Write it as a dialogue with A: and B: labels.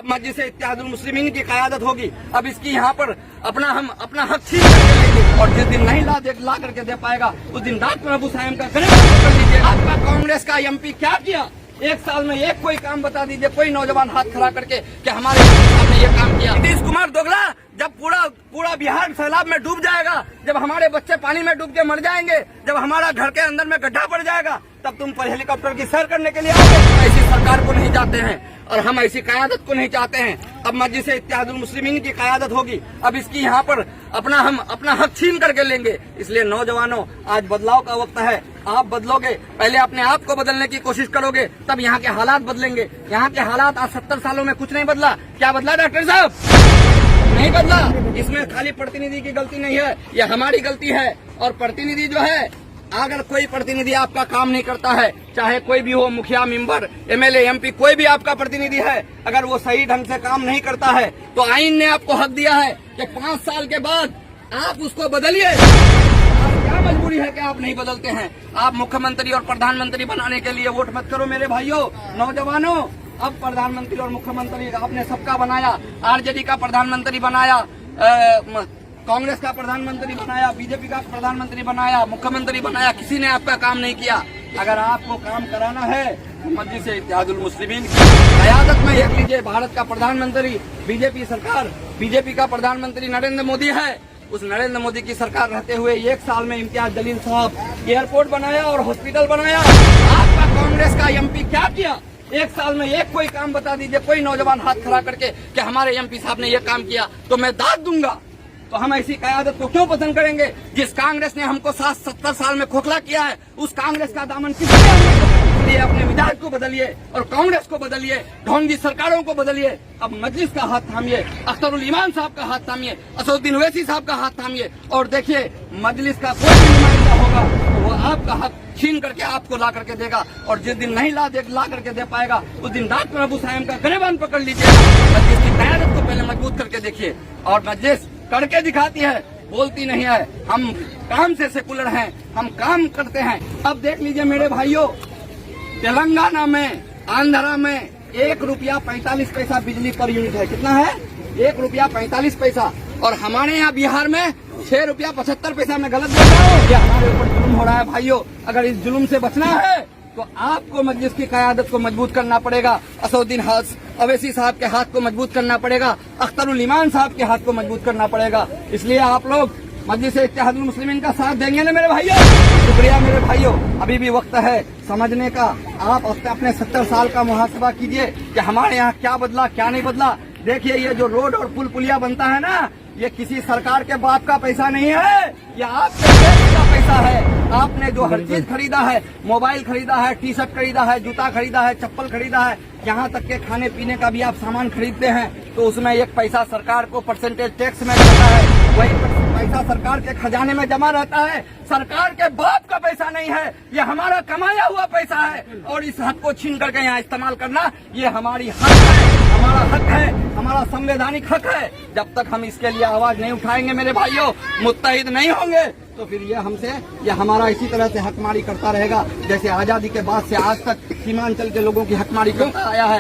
A: अब मस्जिद से इत्तेहादुल मुस्लिमीन की क़यादत होगी। अब इसकी यहाँ पर अपना हक छीन करके लेंगे और जिस दिन नहीं ला करके दे पाएगा उस दिन डॉक्टर अबू साहिब का गिरफ्तार कर लीजिए। आपका कांग्रेस का एमपी क्या किया? एक साल में एक कोई काम बता दीजिए, कोई नौजवान हाथ खड़ा करके कि हमारे आपने ये काम किया। नीतीश कुमार दोगला, जब पूरा बिहार सैलाब में डूब जाएगा, जब हमारे बच्चे पानी में डूब के मर जाएंगे, जब हमारा घर के अंदर में गड्ढा पड़ जाएगा, तब तुम पर हेलीकॉप्टर की सैर करने के लिए आओगे। ऐसी सरकार को नहीं चाहते हैं और हम ऐसी क़यादत को नहीं चाहते हैं। अब मस्जिद से इत्तेहादुल मुस्लिमीन की क़यादत होगी। अब इसकी यहाँ पर अपना हक छीन करके लेंगे। इसलिए नौजवानों, आज बदलाव का वक्त है। आप बदलोगे, पहले अपने आप को बदलने की कोशिश करोगे, तब यहाँ के हालात बदलेंगे। यहाँ के हालात आज 70 सालों में कुछ नहीं बदला। क्या बदला डॉक्टर साहब? नहीं बदला। इसमें खाली प्रतिनिधि की गलती नहीं है, ये हमारी गलती है। और प्रतिनिधि जो है, अगर कोई प्रतिनिधि आपका काम नहीं करता है, चाहे कोई भी हो, मुखिया, मेंबर, एमएलए, एमपी, कोई भी आपका प्रतिनिधि है, अगर वो सही ढंग से काम नहीं करता है, तो आईन ने आपको हक दिया है कि 5 साल के बाद आप उसको बदलिए। क्या मजबूरी है कि आप नहीं बदलते हैं? आप मुख्यमंत्री और प्रधानमंत्री बनाने के लिए वोट मत करो मेरे भाइयों, नौजवानों। अब प्रधानमंत्री और मुख्यमंत्री आपने सबका बनाया, आरजेडी का प्रधानमंत्री बनाया, कांग्रेस का प्रधानमंत्री बनाया, बीजेपी का प्रधानमंत्री बनाया, मुख्यमंत्री बनाया, किसी ने आपका काम नहीं किया। अगर आपको काम कराना है तो मस्जिद से इत्तेहादुल मुस्लिमीन की क़यादत में देख लीजिए। भारत का प्रधानमंत्री बीजेपी सरकार, बीजेपी का प्रधानमंत्री नरेंद्र मोदी है। उस नरेंद्र मोदी की सरकार रहते हुए 1 साल में इम्तियाज जलील साहब एयरपोर्ट बनाया और हॉस्पिटल बनाया। आपका कांग्रेस का एमपी क्या किया? एक साल में एक कोई काम बता दीजिए, कोई नौजवान हाथ खड़ा करके कि हमारे एमपी साहब ने ये काम किया, तो मैं दाद दूंगा। तो हम ऐसी क़यादत को क्यों पसंद करेंगे? जिस कांग्रेस ने हमको 70 साल में खोखला किया है, उस कांग्रेस का दामन किसने अपने मिजाज को बदलिए और कांग्रेस को बदलिए, ढोंगी सरकारों को बदलिए। अब मजलिस का हाथ थामिए, अख्तरुल ईमान साहब का हाथ थामिए, असदुद्दीन ओवैसी साहब का हाथ थामिए और देखिए मजलिस का कोई भी नुमाइंदा होगा तो वो आपका हक छीन करके आपको ला करके देगा। और जिस दिन नहीं ला करके दे पाएगा उस दिन डॉक्टर अबू साहिब का गिरफ्तार पकड़ लीजिए। मजलिस की क़यादत को पहले मजबूत करके देखिए। और मजलिस करके दिखाती है, बोलती नहीं है। हम काम से सेकुलर हैं, हम काम करते हैं। अब देख लीजिए मेरे भाइयों, तेलंगाना में, आंध्रा में 1 रुपया 45 पैसा बिजली पर यूनिट है। कितना है? 1 रुपया 45 पैसा। और हमारे यहाँ बिहार में 6 रुपया 75 पैसा। में गलत बोल रहा हूँ? ये हमारे ऊपर जुल्म हो रहा है भाइयों। अगर इस जुल्म से बचना है तो आपको मजलिस की क़यादत को मजबूत करना पड़ेगा, असदुद्दीन ओवैसी साहब के हाथ को मजबूत करना पड़ेगा, अख्तरुल ईमान साहब के हाथ को मजबूत करना पड़ेगा। इसलिए आप लोग मस्जिद से इत्तेहादुल मुस्लिमीन का साथ देंगे ना मेरे भाइयों? शुक्रिया मेरे भाइयों, अभी भी वक्त है समझने का। आप अपने 70 साल का मुहासबा कीजिए कि हमारे यहाँ क्या बदला, क्या नहीं बदला। देखिए ये जो रोड और पुल पुलिया बनता है ना, ये किसी सरकार के बाप का पैसा नहीं है, ये आपके देश का पैसा है। आपने जो हर चीज खरीदा है, मोबाइल खरीदा है, टी शर्ट खरीदा है, जूता खरीदा है, चप्पल खरीदा है, यहाँ तक के खाने पीने का भी आप सामान खरीदते हैं, तो उसमें एक पैसा सरकार को परसेंटेज टैक्स में जाता है, वही पैसा सरकार के खजाने में जमा रहता है। सरकार के बाप का पैसा नहीं है, ये हमारा कमाया हुआ पैसा है। और इस हक को छीन करके यहाँ इस्तेमाल करना, ये हमारी हक है, हमारा हक है, हमारा संवैधानिक हक है। जब तक हम इसके लिए आवाज नहीं उठाएंगे मेरे भाइयों, मुत्तहिद नहीं होंगे, तो फिर ये हमारा इसी तरह से हकमारी करता रहेगा, जैसे आजादी के बाद से आज तक सीमांचल के लोगों की हकमारी करता आया है।